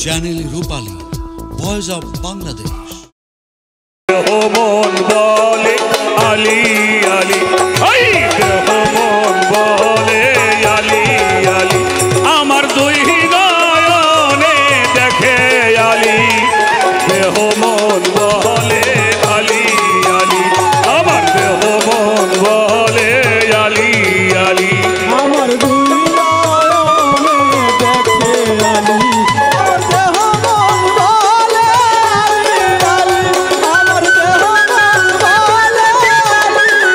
Channel Rupali, voice of Bangladesh. মন বলে আলী আলী, মন বলে আলী আলী, আমার দুই নয়নে দেখে আলী, দেহ মন বলে আলী আলী, আমার দেহ মন বলে আলী আলী, আমার দুই নয়নে দেখে আলী, আমার দেহ মন বলে আলী আলী, আমার দেহ মন বলে আলী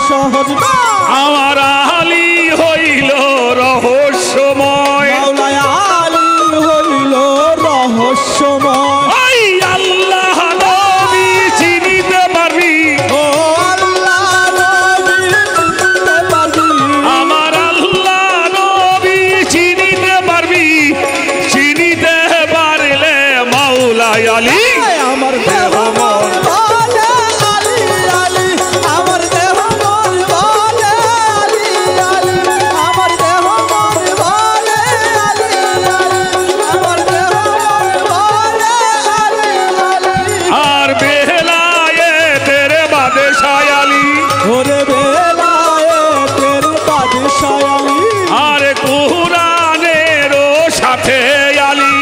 সহজ না। আমার আলী হইল রহস্যময়, মাওলায় আলী হইল রহস্যময়। ওই আল্লাহ নবী চিনিতে পারবি, ও আল্লাহ নবী চিনতে পারবি, আমার আল্লাহ নবী চিনিতে পারবি, চিনিতে পারলে মাওলায় আলী আমার দেহ মন বলে আলী আলী, আমার দেহ মন বলে আলী আলী, আমার দেহ মন বলে আলী আলী, আমার দেহ মন বলে আলী আলী। আর বেলায়েতের বাদশাহ আলী, ওরে বেলায়েতের বাদশাহ আলী, আর কুরআনেরও সাথে আলী,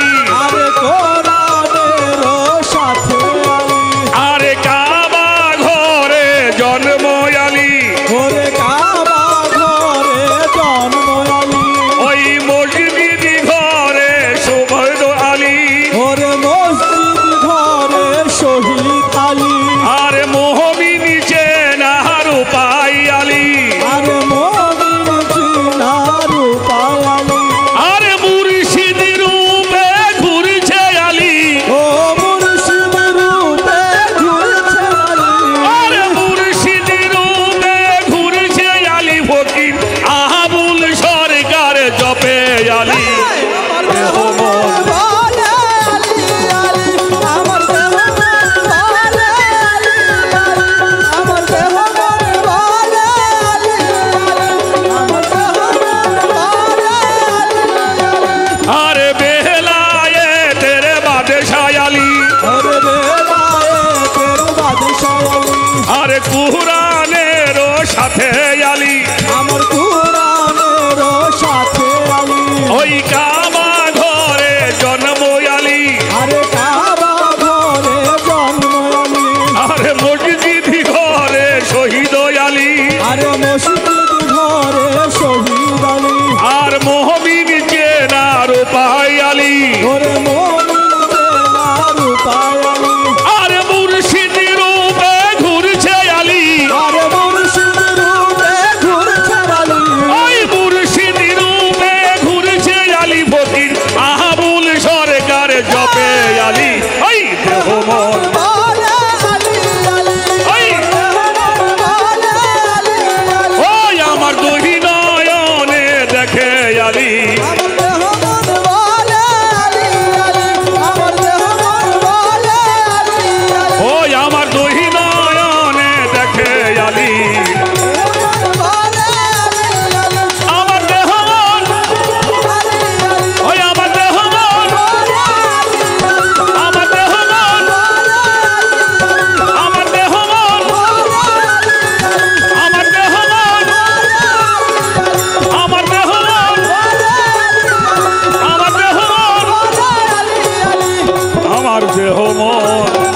আরে কোরআনেরও সাথে আলী, আর কাবা ঘরে জন্ম আলী, ওরে কাবা ঘরে জন্ম আলী, ওই মসজিদ ঘরে সুবৈদ আলী, ওরে মসজিদ ঘরে শহীদ আলী, আর মুমিন চেনার উপায় আলী, আরে মুমিন চিনার উপায় আলী, আর মুর্শিদ রূপে ঘুরছে আলী, ও মুর্শিদ রূপে ঘুরছে আলী, আর মুর্শিদ রূপে ঘুরছে আলী, ফকির আবুল সরকার জপে আলী। আমার দেহ মন বলে আলী আলী, আমার দেহ মন বলে আলী আলী, আমার দেহ মন বলে আলী আলী, আমার দেহ মন বলে আলী আলী। আর বেলায়েতের বাদশাহ আলী, ওরে বেলায়েতের বাদশাহ আলী, আর কুরআনেরও সাথে আলী, আমার কুরআনেরও সাথে আলী, ওই কাবা ঘরে জন্ম আলী, আরে কাবা ঘরে জন্ম আলী, আর মসজিদ ঘরে শহীদ আলী, আরে মসজিদ ঘরে শহীদ আলী, আর মুমিন চেনার উপায় আলী, ওরে মুমিন চেনার উপায় আলী, আর মুর্শিদ রূপে ঘুরছে আলী, আরে মুর্শিদ রূপে ঘুরছে আলী, ওই মুর্শিদ রূপে ঘুরছে আলী, ফকির আবুল সরকার জপে আলী। ওই দেহ মন বলে আলী আলী, ওই বলে আলী আলী, ওই আমার দুই নয়নে দেখে আলী, আমার দেহ মন বলে আলী আলী, আমার দেহ মন বলে আলী আলী, ওই আমার দুই নয়নে দেখে আলী, বলে আলী আলী, আমার দেহ মন, আলী আলী, ওই আমার দেহ মন, বলে আলী আলী, আমার দেহ মন, আমার দেহ মন, আমার দেহ মন, আমার দেহ মন, আমার দেহ মন, আমার দেহ মন।